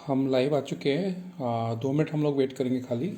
हम लाइव आ चुके हैं। 2 मिनट हम लोग वेट करेंगे खाली।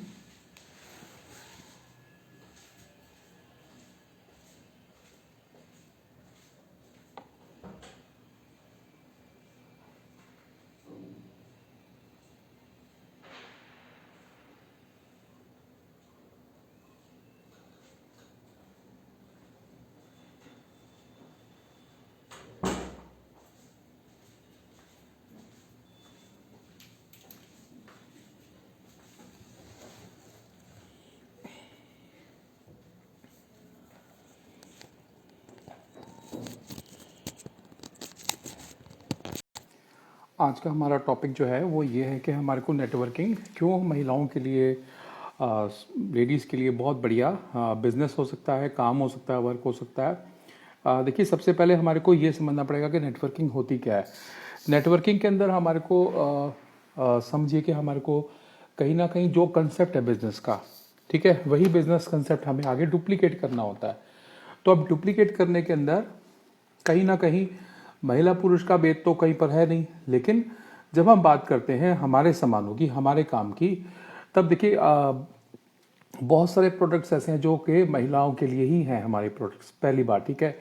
आज का हमारा टॉपिक जो है वो ये है कि हमारे को नेटवर्किंग क्यों महिलाओं के लिए, लेडीज़ के लिए बहुत बढ़िया बिजनेस हो सकता है, काम हो सकता है, वर्क हो सकता है। देखिए, सबसे पहले हमारे को ये समझना पड़ेगा कि नेटवर्किंग होती क्या है। नेटवर्किंग के अंदर हमारे को समझिए कि हमारे को कहीं ना कहीं जो कंसेप्ट है बिजनेस का, ठीक है, वही बिजनेस कंसेप्ट हमें आगे डुप्लीकेट करना होता है। तो अब डुप्लीकेट करने के अंदर कहीं ना कहीं महिला पुरुष का भेद तो कहीं पर है नहीं, लेकिन जब हम बात करते हैं हमारे सामानों की, हमारे काम की, तब देखिए बहुत सारे प्रोडक्ट्स ऐसे हैं जो कि महिलाओं के लिए ही हैं हमारे प्रोडक्ट्स, पहली बात, ठीक है।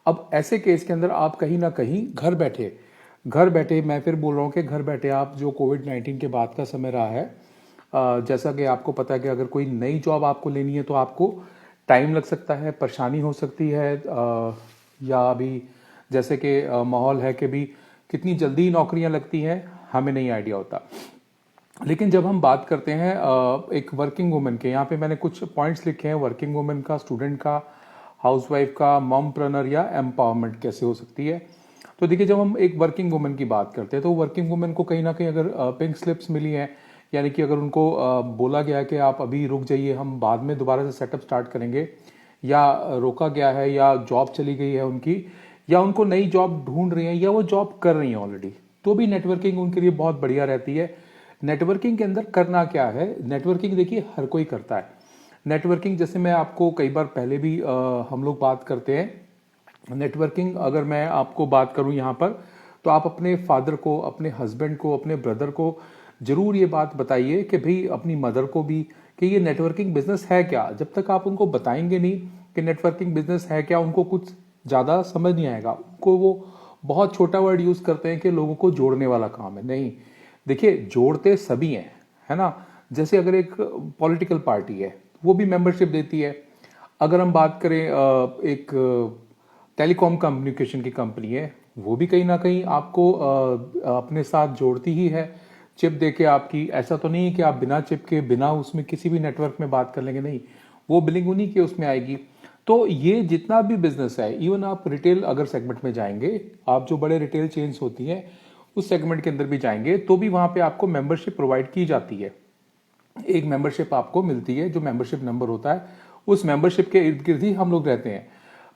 अब ऐसे केस के अंदर आप कहीं ना कहीं घर बैठे मैं फिर बोल रहा हूँ कि घर बैठे आप, जो कोविड-19 के बाद का समय रहा है, जैसा कि आपको पता है कि अगर कोई नई जॉब आपको लेनी है तो आपको टाइम लग सकता है, परेशानी हो सकती है, या अभी जैसे कि माहौल है कि भी कितनी जल्दी नौकरियां लगती हैं हमें नहीं आइडिया होता। लेकिन जब हम बात करते हैं एक वर्किंग वुमेन के, यहाँ पे मैंने कुछ पॉइंट्स लिखे हैं, वर्किंग वुमेन का, स्टूडेंट का, हाउसवाइफ का, मॉमप्रेन्योर या एम्पावरमेंट कैसे हो सकती है। तो देखिए, जब हम एक वर्किंग वुमेन की बात करते हैं तो वर्किंग वुमेन को कहीं ना कहीं अगर पिंक स्लिप्स मिली हैं, यानी कि अगर उनको बोला गया है कि आप अभी रुक जाइए, हम बाद में दोबारा से सेटअप स्टार्ट करेंगे, या रोका गया है, या जॉब चली गई है उनकी, या उनको नई जॉब ढूंढ रही हैं, या वो जॉब कर रही हैं ऑलरेडी, तो भी नेटवर्किंग उनके लिए बहुत बढ़िया रहती है। नेटवर्किंग के अंदर करना क्या है, नेटवर्किंग देखिए हर कोई करता है। नेटवर्किंग जैसे मैं आपको कई बार पहले भी हम लोग बात करते हैं। नेटवर्किंग अगर मैं आपको बात करूं यहाँ पर, तो आप अपने फादर को, अपने हस्बैंड को, अपने ब्रदर को जरूर ये बात बताइए कि भाई, अपनी मदर को भी, कि ये नेटवर्किंग बिजनेस है क्या। जब तक आप उनको बताएंगे नहीं कि नेटवर्किंग बिजनेस है क्या, उनको कुछ ज़्यादा समझ नहीं आएगा। उनको वो बहुत छोटा वर्ड यूज़ करते हैं कि लोगों को जोड़ने वाला काम है। नहीं, देखिए, जोड़ते सभी हैं, है ना। जैसे अगर एक पॉलिटिकल पार्टी है, वो भी मेंबरशिप देती है। अगर हम बात करें एक टेलीकॉम कम्युनिकेशन की कंपनी है, वो भी कहीं ना कहीं आपको अपने साथ जोड़ती ही है, चिप देके आपकी। ऐसा तो नहीं है कि आप बिना चिप के, बिना उसमें किसी भी नेटवर्क में बात कर लेंगे, नहीं, वो बिलिंग उन्हीं के उसमें आएगी। तो ये जितना भी बिजनेस है, इवन आप रिटेल अगर सेगमेंट में जाएंगे, आप जो बड़े रिटेल चेन्स होती हैं उस सेगमेंट के अंदर भी जाएंगे, तो भी वहां पे आपको मेंबरशिप प्रोवाइड की जाती है। एक मेंबरशिप आपको मिलती है, जो मेंबरशिप नंबर होता है, उस मेंबरशिप के इर्द गिर्द ही हम लोग रहते हैं।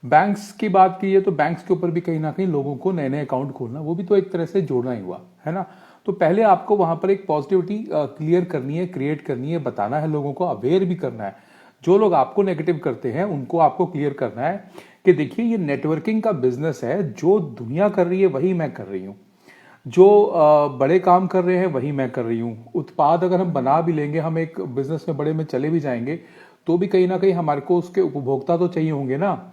बैंक्स की बात कीजिए तो बैंक्स के ऊपर भी कहीं ना कहीं लोगों को नए नए अकाउंट खोलना, वो भी तो एक तरह से जोड़ना ही हुआ, है ना। तो पहले आपको वहां पर एक पॉजिटिविटी क्लियर करनी है, क्रिएट करनी है, बताना है, लोगों को अवेयर भी करना है। जो लोग आपको नेगेटिव करते हैं उनको आपको क्लियर करना है कि देखिए, ये नेटवर्किंग का बिजनेस है, जो दुनिया कर रही है वही मैं कर रही हूँ, जो बड़े काम कर रहे हैं वही मैं कर रही हूँ। उत्पाद अगर हम बना भी लेंगे, हम एक बिजनेस में बड़े में चले भी जाएंगे, तो भी कहीं ना कहीं हमारे को उसके उपभोक्ता तो चाहिए होंगे ना।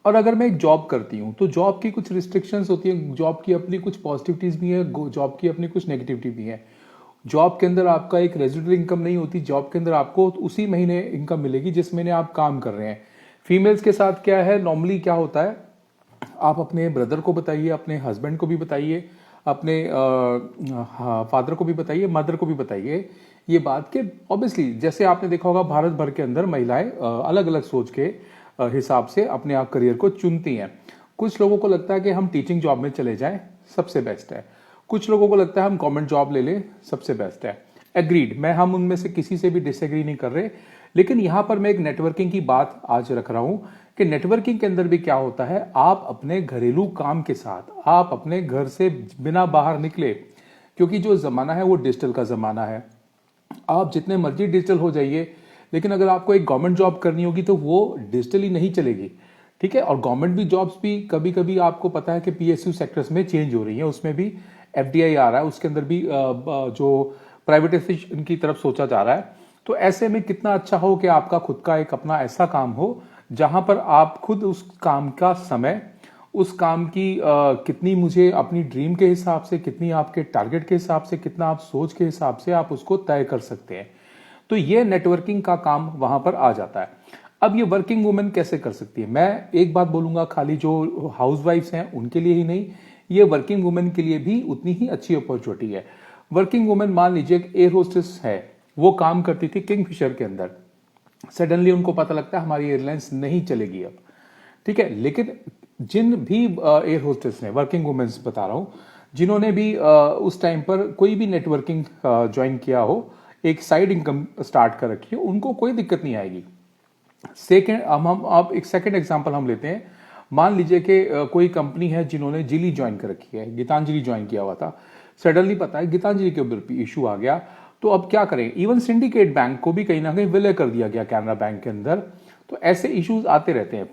और अगर मैं एक जॉब करती हूँ तो जॉब की कुछ रिस्ट्रिक्शंस होती है, जॉब की अपनी कुछ पॉजिटिविटीज भी है, जॉब की अपनी कुछ नेगेटिविटी भी है। जॉब के अंदर आपका एक रेजिडुअल इनकम नहीं होती, जॉब के अंदर आपको उसी महीने इनकम मिलेगी जिस महीने आप काम कर रहे हैं। फीमेल्स के साथ क्या है, नॉर्मली क्या होता है, आप अपने ब्रदर को बताइए, अपने हस्बैंड को भी बताइए, अपने फादर को भी बताइए, मदर को भी बताइए ये बात कि ऑब्वियसली, जैसे आपने देखा होगा, भारत भर के अंदर महिलाएं अलग अलग सोच के हिसाब से अपने आप करियर को चुनती हैं। कुछ लोगों को लगता है कि हम टीचिंग जॉब में चले जाएं, सबसे बेस्ट है। कुछ लोगों को लगता है हम गवर्नमेंट जॉब ले लें, सबसे बेस्ट है। एग्रीड, मैं हम उनमें से किसी से भी डिसएग्री नहीं कर रहे, लेकिन यहां पर मैं एक नेटवर्किंग की बात आज रख रहा हूं कि नेटवर्किंग के अंदर भी क्या होता है, आप अपने घरेलू काम के साथ, आप अपने घर से बिना बाहर निकले, क्योंकि जो जमाना है वो डिजिटल का जमाना है, आप जितने मर्जी डिजिटल हो जाइए, लेकिन अगर आपको एक गवर्नमेंट जॉब करनी होगी तो वो डिजिटली नहीं चलेगी। ठीक है। और गवर्नमेंट भी जॉब्स भी कभी कभी आपको पता है कि पीएसयू सेक्टर्स में चेंज हो रही है, उसमें भी एफडीआई आ रहा है, उसके अंदर भी जो प्राइवेटाइजेशन की तरफ सोचा जा रहा है। तो ऐसे में कितना अच्छा हो कि आपका खुद का एक अपना ऐसा काम हो जहां पर आप खुद उस काम का समय, उस काम की कितनी मुझे अपनी ड्रीम के हिसाब से, कितनी आपके टारगेट के हिसाब से, कितना आप सोच के हिसाब से आप उसको तय कर सकते हैं। तो ये नेटवर्किंग का काम वहां पर आ जाता है। अब ये वर्किंग वुमेन कैसे कर सकती है? मैं एक बात बोलूंगा, खाली जो हाउसवाइफ्स हैं उनके लिए ही नहीं, ये वर्किंग वुमेन के लिए भी उतनी ही अच्छी अपॉर्चुनिटी है। वर्किंग वुमेन, मान लीजिए एक एयर होस्टेस है, वो काम करती थी किंगफिशर के अंदर, सडनली उनको पता लगता है हमारी एयरलाइंस नहीं चलेगी अब, ठीक है। लेकिन जिन भी एयर होस्टेस ने, वर्किंग वुमेन्स बता रहा हूं, जिन्होंने भी उस टाइम पर कोई भी नेटवर्किंग ज्वाइन किया हो, एक साइड इनकम स्टार्ट कर रखी हो, उनको कोई दिक्कत नहीं आएगी। सेकेंड, हम अब एक सेकेंड एग्जांपल हम लेते हैं। मान लीजिए कि कोई कंपनी है जिन्होंने जिली ज्वाइन कर रखी है, गीतांजलि ज्वाइन किया हुआ था, सडनली पता है गीतांजलि के ऊपर इशू आ गया, तो अब क्या करें? इवन सिंडिकेट बैंक को भी कहीं ना कहीं विलय कर दिया गया कैनरा बैंक के अंदर। तो ऐसे इश्यूज आते रहते हैं।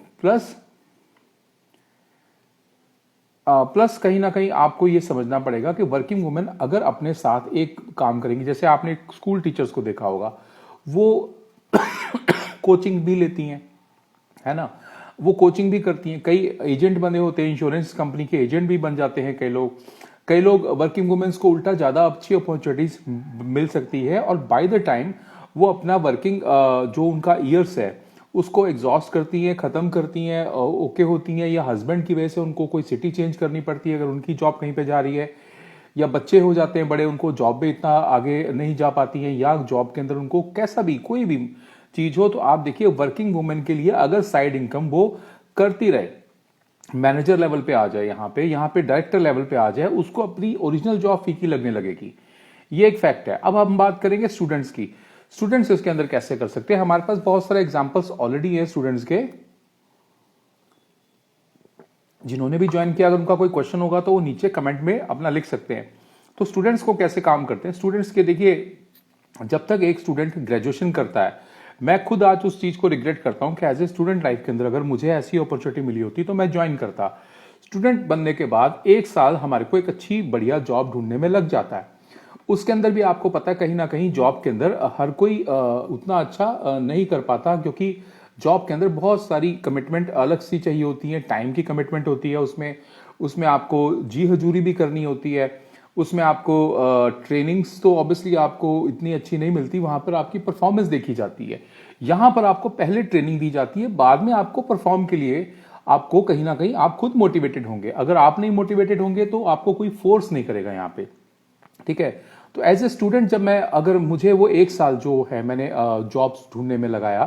प्लस कहीं ना कहीं आपको यह समझना पड़ेगा कि वर्किंग वुमेन अगर अपने साथ एक काम करेंगी, जैसे आपने स्कूल टीचर्स को देखा होगा, वो कोचिंग भी लेती हैं, है ना, वो कोचिंग भी करती हैं, कई एजेंट बने होते हैं, इंश्योरेंस कंपनी के एजेंट भी बन जाते हैं कई लोग वर्किंग वुमेन्स को उल्टा ज्यादा अच्छी अपॉर्चुनिटीज मिल सकती है, और बाय द टाइम वो अपना वर्किंग जो उनका ईयर्स है उसको एग्जॉस्ट करती हैं, खत्म करती हैं, ओके होती हैं, या हस्बैंड की वजह से उनको कोई सिटी चेंज करनी पड़ती है अगर उनकी जॉब कहीं पे जा रही है, या बच्चे हो जाते हैं बड़े, उनको जॉब में इतना आगे नहीं जा पाती हैं, या जॉब के अंदर उनको कैसा भी कोई भी चीज हो। तो आप देखिए वर्किंग वुमेन के लिए अगर साइड इनकम वो करती रहे, मैनेजर लेवल पे आ जाए, यहाँ पे डायरेक्टर लेवल पे आ जाए, उसको अपनी ओरिजिनल जॉब फीकी लगने लगेगी। ये एक फैक्ट है। अब हम बात करेंगे स्टूडेंट्स की। स्टूडेंट्स इसके अंदर कैसे कर सकते हैं? हमारे पास बहुत सारे एग्जांपल्स ऑलरेडी है स्टूडेंट्स के, जिन्होंने भी ज्वाइन किया। अगर उनका कोई क्वेश्चन होगा तो वो नीचे कमेंट में अपना लिख सकते हैं। तो स्टूडेंट्स को कैसे काम करते हैं? स्टूडेंट्स के देखिए, जब तक एक स्टूडेंट ग्रेजुएशन करता है, मैं खुद आज उस चीज को रिग्रेट करता हूं कि एज ए स्टूडेंट लाइफ के अंदर अगर मुझे ऐसी अपॉर्चुनिटी मिली होती तो मैं ज्वाइन करता। स्टूडेंट बनने के बाद एक साल हमारे को एक अच्छी बढ़िया जॉब ढूंढने में लग जाता है। उसके अंदर भी आपको पता है कहीं ना कहीं जॉब के अंदर हर कोई उतना अच्छा नहीं कर पाता, क्योंकि जॉब के अंदर बहुत सारी कमिटमेंट अलग सी चाहिए होती है, टाइम की कमिटमेंट होती है, उसमें आपको जी हजूरी भी करनी होती है, उसमें आपको ट्रेनिंग्स तो ऑब्वियसली आपको इतनी अच्छी नहीं मिलती, वहां पर आपकी परफॉर्मेंस देखी जाती है। यहां पर आपको पहले ट्रेनिंग दी जाती है, बाद में आपको परफॉर्म के लिए आपको कहीं ना कहीं आप खुद मोटिवेटेड होंगे। अगर आप नहीं मोटिवेटेड होंगे तो आपको कोई फोर्स नहीं करेगा यहाँ पे, ठीक है। तो एज ए स्टूडेंट जब मैं, अगर मुझे वो एक साल जो है मैंने जॉब्स ढूंढने में लगाया,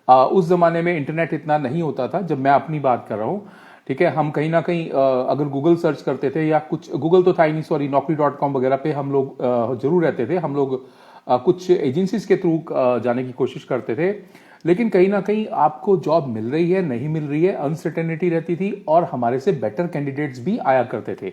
उस जमाने में इंटरनेट इतना नहीं होता था, जब मैं अपनी बात कर रहा हूँ, ठीक है। हम कहीं ना कहीं अगर गूगल सर्च करते थे, या कुछ, गूगल तो था ही नहीं, सॉरी, naukri.com वगैरह पे हम लोग जरूर रहते थे। हम लोग कुछ एजेंसीज के थ्रू जाने की कोशिश करते थे, लेकिन कहीं ना कहीं आपको जॉब मिल रही है नहीं मिल रही है, अनसर्टेनिटी रहती थी, और हमारे से बेटर कैंडिडेट्स भी आया करते थे।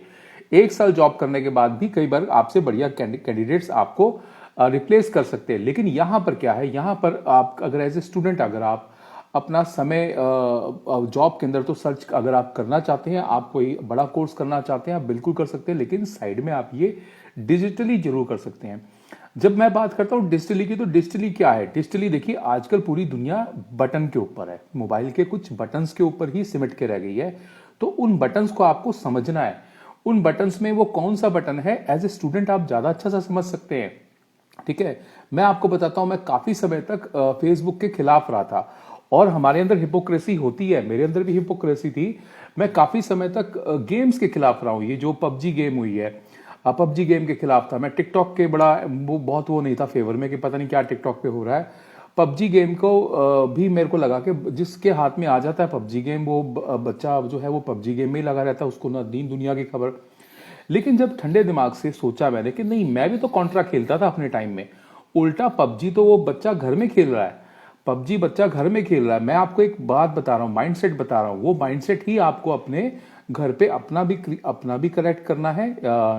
एक साल जॉब करने के बाद भी कई बार आपसे बढ़िया कैंडिडेट्स आपको रिप्लेस कर सकते हैं। लेकिन यहां पर क्या है, यहां पर आप अगर एज ए स्टूडेंट अगर आप अपना समय जॉब के अंदर तो सर्च अगर आप करना चाहते हैं, आप कोई बड़ा कोर्स करना चाहते हैं, आप बिल्कुल कर सकते हैं, लेकिन साइड में आप ये डिजिटली जरूर कर सकते हैं। जब मैं बात करता हूं डिजिटली की, तो डिजिटली क्या है? डिजिटली देखिए, आजकल पूरी दुनिया बटन के ऊपर है, मोबाइल के कुछ बटन्स के ऊपर ही सिमट के रह गई है। तो उन बटन्स को आपको समझना है, उन बटन्स में वो कौन सा बटन है, एज ए स्टूडेंट आप ज्यादा अच्छा सा समझ सकते हैं, ठीक है। मैं आपको बताता हूं, मैं काफी समय तक फेसबुक के खिलाफ रहा था, और हमारे अंदर हिपोक्रेसी होती है, मेरे अंदर भी हिपोक्रेसी थी। मैं काफी समय तक गेम्स के खिलाफ रहा हूं। ये जो पबजी गेम हुई है, पबजी गेम के खिलाफ था मैं। टिकटॉक के बड़ा बहुत वो नहीं था फेवर में कि पता नहीं क्या टिकटॉक पे हो रहा है। पबजी गेम को भी मेरे को लगा कि जिसके हाथ में आ जाता है पबजी गेम, वो बच्चा जो है वो पबजी गेम में ही लगा रहता है, उसको ना दीन दुनिया की खबर। लेकिन जब ठंडे दिमाग से सोचा मैंने कि नहीं, मैं भी तो कॉन्ट्रा खेलता था अपने टाइम में, उल्टा पबजी तो वो बच्चा घर में खेल रहा है, पबजी बच्चा घर में खेल रहा है। मैं आपको एक बात बता रहा हूं, माइंडसेट बता रहा हूं, वो माइंडसेट ही आपको अपने घर पे अपना भी करेक्ट करना है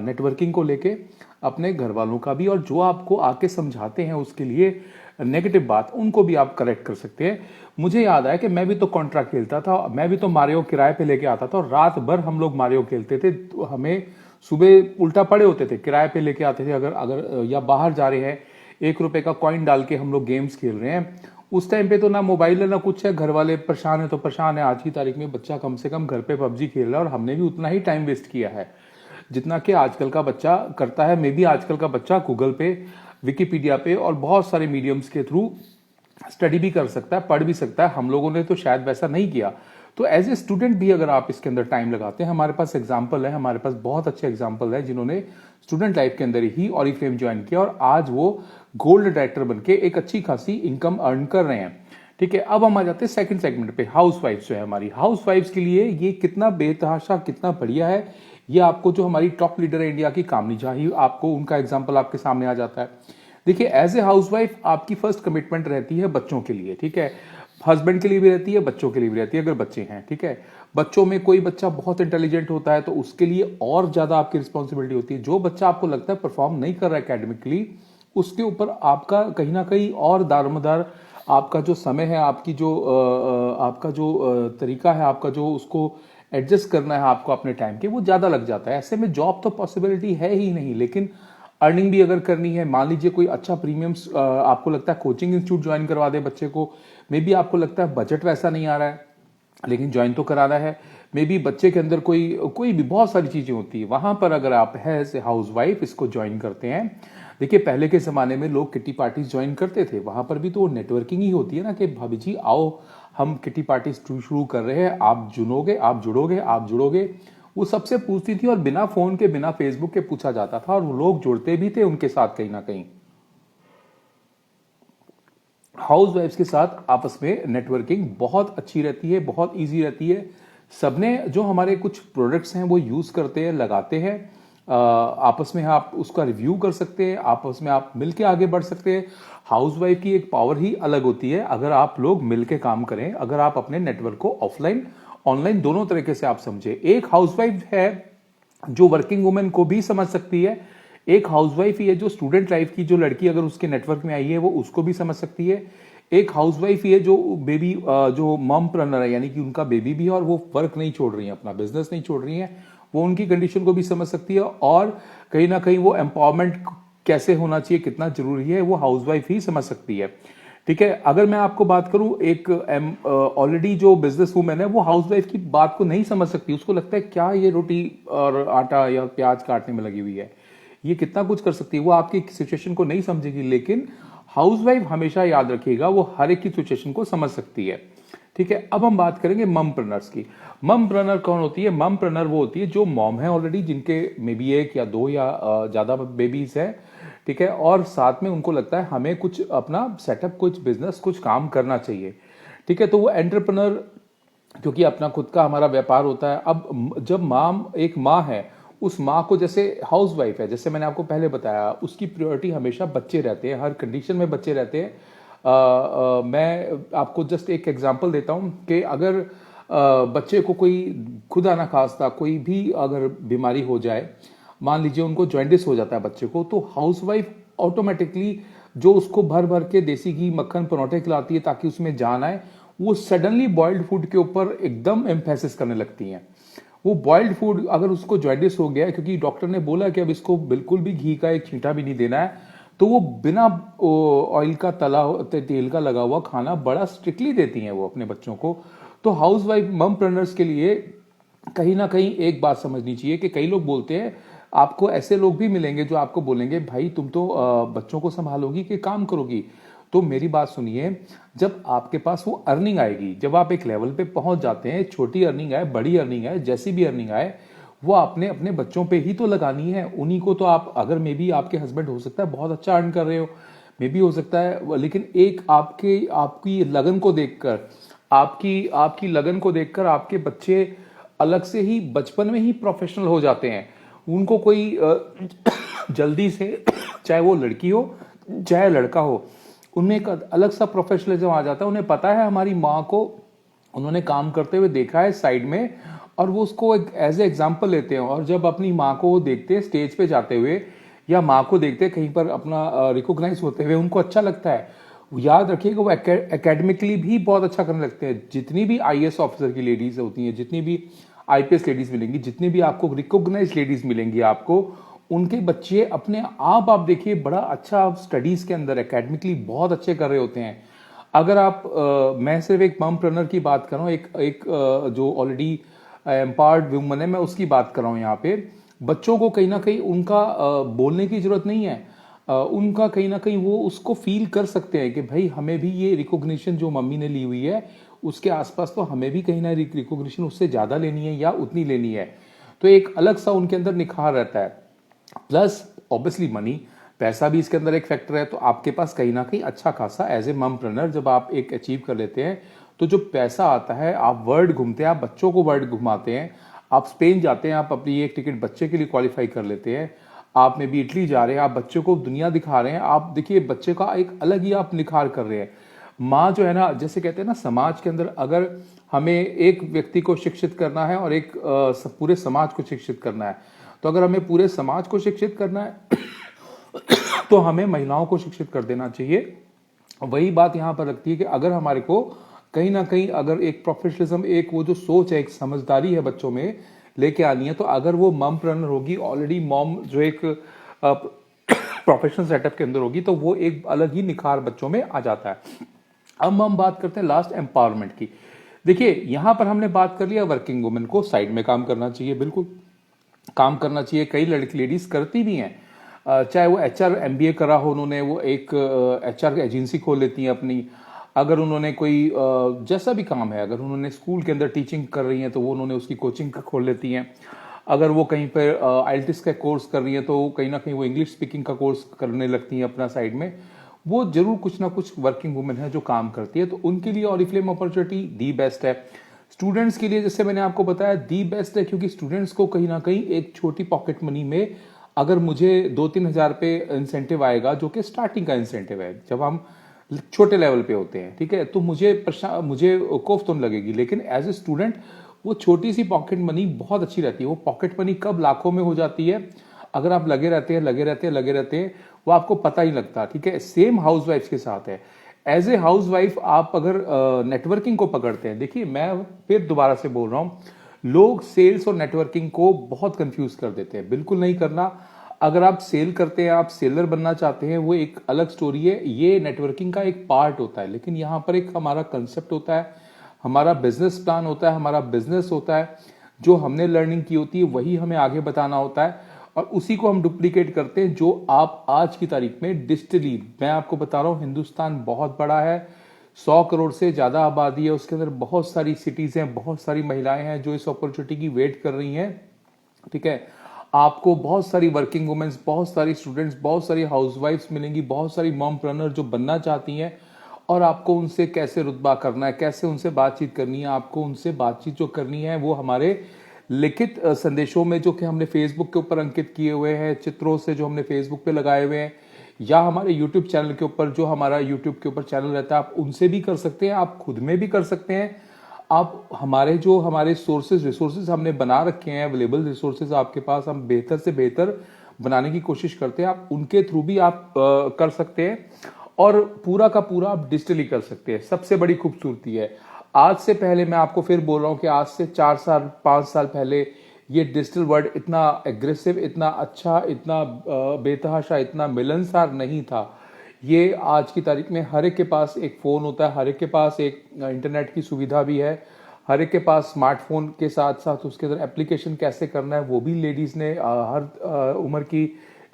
नेटवर्किंग को लेके, अपने घर वालों का भी, और जो आपको आके समझाते हैं उसके लिए नेगेटिव बात, उनको भी आप करेक्ट कर सकते हैं। मुझे याद आया कि मैं भी तो कॉन्ट्रा खेलता था, मैं भी तो मारियो किराए पे लेके आता था और रात भर हम लोग मारियो खेलते थे। तो हमें सुबह उल्टा पड़े होते थे, किराए पे लेके आते थे, अगर अगर या बाहर जा रहे हैं, 1 रुपए का कॉइन डाल के हम लोग गेम्स खेल रहे हैं। उस टाइम पे तो ना मोबाइल है ना कुछ है, घर वाले परेशान है तो परेशान है। आज की तारीख में बच्चा कम से कम घर पे पबजी खेल रहा है, और हमने भी उतना ही टाइम वेस्ट किया है जितना कि आजकल का बच्चा करता है। मे बी आजकल का बच्चा गूगल पे, विकिपीडिया पे और बहुत सारे मीडियम्स के थ्रू स्टडी भी कर सकता है, पढ़ भी सकता है। हम लोगों ने तो शायद वैसा नहीं किया। तो एज ए स्टूडेंट भी अगर आप इसके अंदर टाइम लगाते हैं, हमारे पास एग्जाम्पल है, हमारे पास बहुत अच्छे एग्जाम्पल है जिन्होंने स्टूडेंट लाइफ के अंदर ही ऑरिफ्लेम ज्वाइन किया और आज वो गोल्ड डायरेक्टर बन के एक अच्छी खासी इनकम अर्न कर रहे हैं। ठीक है, अब हम आ जाते हैं सेकंड सेगमेंट पे। हाउस वाइफ्स जो है हमारी, हाउस वाइफ्स के लिए ये कितना बेतहाशा, कितना बढ़िया है। ये आपको जो हमारी टॉप लीडर है इंडिया की कामनी झा ही, आपको उनका एग्जाम्पल आपके सामने आ जाता है। देखिए, एज ए हाउस वाइफ आपकी फर्स्ट कमिटमेंट रहती है बच्चों के लिए। ठीक है, हस्बैंड के लिए भी रहती है, बच्चों के लिए भी रहती है अगर बच्चे हैं। ठीक है, बच्चों में कोई बच्चा बहुत इंटेलिजेंट होता है तो उसके लिए और ज्यादा आपकी रिस्पॉन्सिबिलिटी होती है। जो बच्चा आपको लगता है परफॉर्म नहीं कर रहा है एकेडमिकली, उसके ऊपर आपका कहीं ना कहीं और दारोमदार, आपका जो समय है, आपका जो तरीका है, आपका जो उसको एडजस्ट करना है आपको अपने टाइम के, वो ज्यादा लग जाता है। ऐसे में जॉब तो पॉसिबिलिटी है ही नहीं, लेकिन अर्निंग भी अगर करनी है, मान लीजिए कोई अच्छा प्रीमियम आपको लगता है कोचिंग इंस्टीट्यूट ज्वाइन करवा दे बच्चे को, मे बी आपको लगता है बजट वैसा नहीं आ रहा है लेकिन ज्वाइन तो कराना है, मे बी बच्चे के अंदर कोई भी बहुत सारी चीजें होती है, वहां पर अगर आप है एज ए हाउस वाइफ इसको ज्वाइन करते हैं। देखिए, पहले के जमाने में लोग किटी पार्टीज ज्वाइन करते थे, वहां पर भी तो नेटवर्किंग ही होती है ना कि भाभी जी आओ हम किटी पार्टी शुरू कर रहे हैं, आप जुड़ोगे। वो सबसे पूछती थी और बिना फोन के, बिना फेसबुक के पूछा जाता था, और वो लोग जुड़ते भी थे उनके साथ कहीं ना कहीं। हाउस वाइफ्स के साथ आपस में नेटवर्किंग बहुत अच्छी रहती है, बहुत इजी रहती है। सबने जो हमारे कुछ प्रोडक्ट्स हैं वो यूज करते हैं, लगाते हैं, आपस में आप उसका रिव्यू कर सकते हैं, आपस में आप मिलके आगे बढ़ सकते हैं। हाउस वाइफ की एक पावर ही अलग होती है अगर आप लोग मिलके काम करें, अगर आप अपने नेटवर्क को ऑफलाइन ऑनलाइन दोनों तरीके से आप समझे। एक हाउसवाइफ है जो वर्किंग वुमेन को भी समझ सकती है, एक हाउसवाइफ ही है जो स्टूडेंट लाइफ की जो लड़की अगर उसके नेटवर्क में आई है वो उसको भी समझ सकती है। एक हाउसवाइफ ही है जो बेबी, जो मॉम प्रेन्योर है, यानी कि उनका बेबी भी है और वो वर्क नहीं छोड़ रही है, अपना बिजनेस नहीं छोड़ रही है, वो उनकी कंडीशन को भी समझ सकती है। और कहीं ना कहीं वो एम्पावरमेंट कैसे होना चाहिए, कितना जरूरी है, वो हाउसवाइफ ही समझ सकती है। ठीक है, अगर मैं आपको बात करूं, एक ऑलरेडी जो बिजनेस वूमेन है वो हाउसवाइफ की बात को नहीं समझ सकती, उसको लगता है क्या ये रोटी और आटा या प्याज काटने में लगी हुई है, ये कितना कुछ कर सकती है, वो आपकी सिचुएशन को नहीं समझेगी। लेकिन हाउसवाइफ हमेशा याद रखिएगा वो हर एक की सिचुएशन को समझ सकती है। ठीक है, अब हम बात करेंगे ममप्रेन्योर्स की। ममप्रेन्योर कौन होती है? ममप्रेन्योर वो होती है जो मॉम है ऑलरेडी, जिनके मे बी 1 या 2 या ज्यादा बेबीज है। ठीक है, और साथ में उनको लगता है हमें कुछ अपना सेटअप, कुछ बिजनेस, कुछ काम करना चाहिए। ठीक है, तो वो एंटरप्रेन्योर, क्योंकि अपना खुद का हमारा व्यापार होता है। अब जब एक माँ है, उस माँ को, जैसे हाउस वाइफ है, जैसे मैंने आपको पहले बताया, उसकी प्रायोरिटी हमेशा बच्चे रहते हैं, हर कंडीशन में बच्चे रहते हैं। मैं आपको जस्ट एक एग्जांपल देता हूं कि अगर बच्चे को कोई खुदा ना खास्ता कोई भी अगर बीमारी हो जाए, मान लीजिए उनको जॉइंटिस हो जाता है बच्चे को, तो हाउसवाइफ ऑटोमेटिकली जो उसको भर भर के देसी घी, मक्खन, परोठे खिलाती है ताकि उसमें जान आए, वो सडनली बॉइल्ड फूड के ऊपर एकदम एम्फेसिस करने लगती हैं। वो बॉइल्ड फूड, अगर उसको जॉइंटिस हो गया है, क्योंकि डॉक्टर ने बोला कि अब इसको बिल्कुल भी घी का एक छींटा भी नहीं देना है, तो वो बिना ऑयल का तेल का लगा हुआ खाना बड़ा स्ट्रिक्टली देती हैं वो अपने बच्चों को। तो हाउस वाइफ ममप्रेन्योर्स के लिए कहीं ना कहीं एक बात समझनी चाहिए कि कई लोग बोलते हैं, आपको ऐसे लोग भी मिलेंगे जो आपको बोलेंगे भाई तुम तो बच्चों को संभालोगी कि काम करोगी। तो मेरी बात सुनिए, जब आपके पास वो अर्निंग आएगी, जब आप एक लेवल पे पहुंच जाते हैं, छोटी अर्निंग आए, बड़ी अर्निंग आए, जैसी भी अर्निंग आए, वो आपने अपने बच्चों पे ही तो लगानी है। उन्हीं को तो आप, अगर मे बी आपके हस्बैंड हो सकता है बहुत अच्छा अर्न कर रहे हो, मे बी हो सकता है, लेकिन एक आपकी लगन को देखकर, आपकी लगन को देखकर आपके बच्चे अलग से ही बचपन में ही प्रोफेशनल हो जाते हैं। उनको कोई जल्दी से, चाहे वो लड़की हो चाहे लड़का हो, उनमें एक अलग सा प्रोफेशनलिज्म आ जाता है। उन्हें पता है हमारी माँ को उन्होंने काम करते हुए देखा है साइड में, और वो उसको एक एज ए एग्जाम्पल लेते हैं, और जब अपनी माँ को वो देखते हैं स्टेज पे जाते हुए या माँ को देखते हैं कहीं पर अपना रिकॉग्नाइज होते हुए, उनको अच्छा लगता है। याद रखिएगा वो एकेडमिकली भी बहुत अच्छा करने लगते हैं। जितनी भी आईएएस ऑफिसर की लेडीज होती हैं, जितनी भी आईपीएस लेडीज मिलेंगी, जितनी भी आपको रिकॉग्नाइज लेडीज मिलेंगी आपको, उनके बच्चे अपने आप देखिए बड़ा अच्छा स्टडीज के अंदर एकेडमिकली बहुत अच्छे कर रहे होते हैं। अगर आप मैं सिर्फ एक ममप्रेन्योर की बात कर रहा हूँ, एक जो ऑलरेडी एम्पावर्ड वुमन है, मैं उसकी बात कर रहा हूँ यहाँ पे। बच्चों को कहीं ना कहीं उनका बोलने की जरूरत नहीं है, उनका कहीं ना कहीं वो उसको फील कर सकते हैं कि भाई हमें भी ये रिकॉग्निशन जो मम्मी ने ली हुई है उसके आसपास तो हमें भी कहीं ना रिकॉग्निशन उससे ज़्यादा लेनी है या उतनी लेनी है। तो एक अलग सा उनके अंदर निखार रहता है। प्लस ऑब्वियसली मनी, पैसा भी इसके अंदर एक फैक्टर है। तो आपके पास कहीं ना कहीं अच्छा खासा एज ए ममप्रेन्योर जब आप एक अचीव कर लेते हैं तो जो पैसा आता है, आप वर्ल्ड घूमते हैं, आप बच्चों को वर्ल्ड घुमाते हैं, आप स्पेन जाते हैं, आप अपनी एक टिकट बच्चे के लिए क्वालिफाई कर लेते हैं, आप में भी इटली जा रहे हैं, आप बच्चे को दुनिया दिखा रहे हैं, आप देखिए बच्चे का एक अलग ही आप निखार कर रहे हैं। माँ जो है ना, जैसे कहते हैं ना, समाज के अंदर अगर हमें एक व्यक्ति को शिक्षित करना है और एक पूरे समाज को शिक्षित करना है, तो अगर हमें पूरे समाज को शिक्षित करना है तो हमें महिलाओं को शिक्षित कर देना चाहिए। वही बात यहाँ पर रखती है कि अगर हमारे को कहीं ना कहीं अगर एक प्रोफेशनलिज्म, एक वो जो सोच है, एक समझदारी है बच्चों में लेके आनी है, तो अगर वो ममप्रेन्योर होगी, ऑलरेडी मॉम जो एक प्रोफेशनल सेटअप के अंदर होगी, तो वो एक अलग ही निखार बच्चों में आ जाता है। अब हम बात करते हैं लास्ट एम्पावरमेंट की। देखिए यहां पर हमने बात कर लिया वर्किंग वुमेन को साइड में काम करना चाहिए, बिल्कुल काम करना चाहिए। कई लड़की लेडीज करती भी हैं, चाहे वो एचआर एमबीए करा हो उन्होंने, वो एक एचआर एजेंसी खोल लेती हैं अपनी। अगर उन्होंने कोई जैसा भी काम है, अगर उन्होंने स्कूल के अंदर टीचिंग कर रही हैं तो वो उन्होंने उसकी कोचिंग खोल लेती हैं। अगर वो कहीं पर आईएलटीएस का कोर्स कर रही हैं तो कहीं ना कहीं वो इंग्लिश स्पीकिंग का कोर्स करने लगती हैं अपना साइड में। वो जरूर कुछ ना कुछ वर्किंग वुमेन है जो काम करती है, तो उनके लिए ऑरिफ्लेम अपॉर्चुनिटी दी बेस्ट है। स्टूडेंट्स के लिए जैसे मैंने आपको बताया दी बेस्ट है, क्योंकि स्टूडेंट्स को कहीं ना कहीं एक छोटी पॉकेट मनी में अगर मुझे 2-3 हजार रुपये इंसेंटिव आएगा, जो कि स्टार्टिंग का इंसेंटिव है, जब हम छोटे लेवल पे होते हैं, ठीक है, तो मुझे कोफ तो नहीं लगेगी, लेकिन एज ए स्टूडेंट वो छोटी सी पॉकेट मनी बहुत अच्छी रहती है। वो पॉकेट मनी कब लाखों में हो जाती है, अगर आप लगे रहते हैं, वो आपको पता ही लगता। ठीक है, सेम हाउस वाइफ के साथ है। एज ए हाउस वाइफ आप अगर नेटवर्किंग को पकड़ते हैं, देखिए मैं फिर दोबारा से बोल रहा हूं, लोग सेल्स और नेटवर्किंग को बहुत कंफ्यूज कर देते हैं। बिल्कुल नहीं करना। अगर आप सेल करते हैं, आप सेलर बनना चाहते हैं, वो एक अलग स्टोरी है, ये नेटवर्किंग का एक पार्ट होता है। लेकिन यहां पर एक हमारा कंसेप्ट होता है, हमारा बिजनेस प्लान होता है, हमारा बिजनेस होता है, जो हमने लर्निंग की होती है वही हमें आगे बताना होता है, और उसी को हम डुप्लीकेट करते हैं। जो आप आज की तारीख में डिजिटली, मैं आपको बता रहा हूं, हिंदुस्तान बहुत बड़ा है, 100 करोड़ से ज्यादा आबादी है, उसके अंदर बहुत सारी सिटीज हैं, बहुत सारी महिलाएं हैं जो इस अपॉर्चुनिटी की वेट कर रही हैं। ठीक है, आपको बहुत सारी वर्किंग वुमेन्स, बहुत सारी स्टूडेंट्स, बहुत सारी हाउसवाइफ्स मिलेंगी, बहुत सारी मॉमप्रेन्योर जो बनना चाहती हैं, और आपको उनसे कैसे रुतबा करना है, कैसे उनसे बातचीत करनी है, आपको उनसे बातचीत जो करनी है वो हमारे लिखित संदेशों में जो कि हमने फेसबुक के ऊपर अंकित किए हुए हैं, चित्रों से जो हमने फेसबुक पे लगाए हुए हैं, या हमारे यूट्यूब चैनल के ऊपर, जो हमारा यूट्यूब के ऊपर चैनल रहता है, आप उनसे भी कर सकते हैं, आप खुद में भी कर सकते हैं। आप हमारे सोर्सेज रिसोर्सेज हमने बना रखे हैं, अवेलेबल रिसोर्सेज आपके पास हम बेहतर से बेहतर बनाने की कोशिश करते हैं, आप उनके थ्रू भी आप कर सकते हैं, और पूरा का पूरा आप डिजिटली कर सकते हैं। सबसे बड़ी खूबसूरती है, आज से पहले मैं आपको फिर बोल रहा हूं कि आज से 4 साल 5 साल पहले ये डिजिटल वर्ल्ड इतना एग्रेसिव, इतना अच्छा, इतना बेतहाशा, इतना मिलनसार नहीं था। ये आज की तारीख में हर एक के पास एक फ़ोन होता है, हर एक के पास एक इंटरनेट की सुविधा भी है, हर एक के पास स्मार्टफोन के साथ साथ उसके अंदर एप्लीकेशन कैसे करना है वो भी लेडीज़ ने, हर उम्र की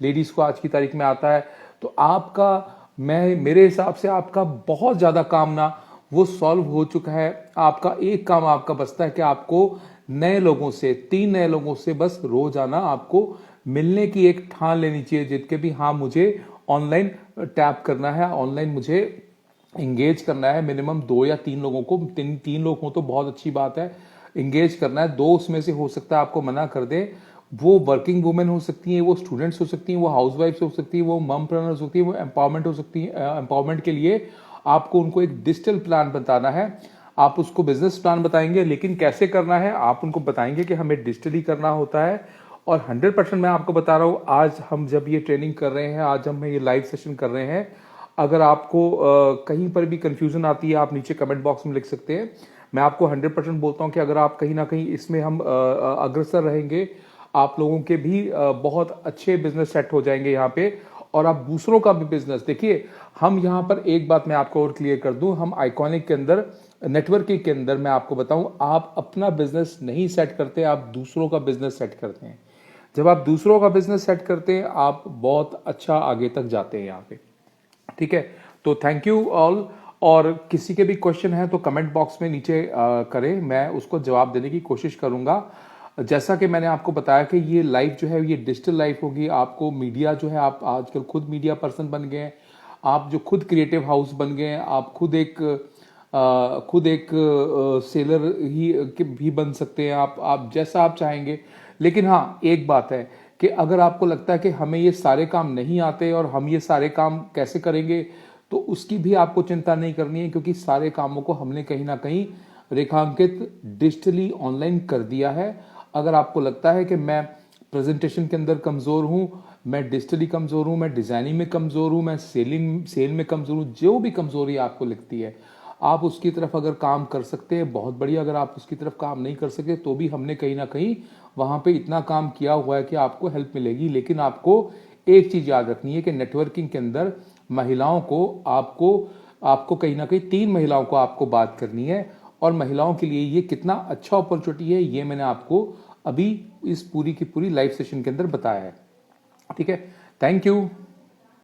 लेडीज़ को आज की तारीख में आता है। तो आपका, मेरे हिसाब से आपका बहुत ज़्यादा काम ना वो सॉल्व हो चुका है। आपका एक काम आपका बचता है कि आपको नए लोगों से, 3 नए लोगों से बस रोजाना आपको मिलने की एक ठान लेनी चाहिए, जिसके भी हाँ मुझे ऑनलाइन टैप करना है, ऑनलाइन मुझे इंगेज करना है। मिनिमम 2 या 3 लोगों को, 3 लोग हो तो बहुत अच्छी बात है, इंगेज करना है। 2 उसमें से हो सकता है आपको मना कर दे, वो वर्किंग वुमेन हो सकती हैं, वो स्टूडेंट्स हो सकती हैं, वो हाउसवाइफ्स हो सकती हैं, वो ममप्रेन्योर्स हो सकती हैं, वो एम्पावरमेंट हो सकती है। एम्पावरमेंट के लिए आपको उनको एक डिजिटल प्लान बताना है। आप उसको बिजनेस प्लान बताएंगे, लेकिन कैसे करना है आप उनको बताएंगे कि हमें डिजिटली करना होता है। और 100% मैं आपको बता रहा हूँ, आज हम जब ये ट्रेनिंग कर रहे हैं, आज हम ये लाइव सेशन कर रहे हैं, अगर आपको कहीं पर भी कंफ्यूजन आती है आप नीचे कमेंट बॉक्स में लिख सकते हैं। मैं आपको 100% बोलता हूँ कि अगर आप कहीं ना कहीं इसमें हम अग्रसर रहेंगे, आप लोगों के भी बहुत अच्छे बिजनेस सेट हो जाएंगे यहाँ पे, और आप दूसरों का भी बिजनेस देखिए। हम यहाँ पर एक बात मैं आपको और क्लियर कर दूं, हम आइकॉनिक के अंदर नेटवर्किंग के अंदर मैं आपको बताऊं, आप अपना बिजनेस नहीं सेट करते, आप दूसरों का बिजनेस सेट करते हैं। जब आप दूसरों का बिजनेस सेट करते हैं आप बहुत अच्छा आगे तक जाते हैं यहाँ पे। ठीक है, तो थैंक यू ऑल। और किसी के भी क्वेश्चन है तो कमेंट बॉक्स में नीचे करें, मैं उसको जवाब देने की कोशिश करूंगा। जैसा कि मैंने आपको बताया कि ये लाइफ जो है ये डिजिटल लाइफ होगी। आपको मीडिया जो है, आप आजकल खुद मीडिया पर्सन बन गए हैं, आप जो खुद क्रिएटिव हाउस बन गए हैं, आप खुद एक सेलर ही भी बन सकते हैं, आप जैसा आप चाहेंगे। लेकिन हाँ, एक बात है कि अगर आपको लगता है कि हमें ये सारे काम नहीं आते और हम ये सारे काम कैसे करेंगे, तो उसकी भी आपको चिंता नहीं करनी है, क्योंकि सारे कामों को हमने कहीं ना कहीं रेखांकित डिजिटली ऑनलाइन कर दिया है। अगर आपको लगता है कि मैं प्रेजेंटेशन के अंदर कमज़ोर हूं, मैं डिजिटली कमज़ोर हूं, मैं डिज़ाइनिंग में कमज़ोर हूं, मैं सेल में कमज़ोर हूं, जो भी कमज़ोरी आपको लगती है आप उसकी तरफ अगर काम कर सकते हैं बहुत बढ़िया। अगर आप उसकी तरफ काम नहीं कर सकते तो भी हमने कहीं ना कहीं वहाँ पे इतना काम किया हुआ है कि आपको हेल्प मिलेगी। लेकिन आपको एक चीज़ याद रखनी है कि नेटवर्किंग के अंदर महिलाओं को आपको कहीं ना कहीं 3 महिलाओं को आपको बात करनी है, और महिलाओं के लिए ये कितना अच्छा अपॉर्चुनिटी है ये मैंने आपको अभी इस पूरी की पूरी लाइव सेशन के अंदर बताया है। ठीक है, थैंक यू।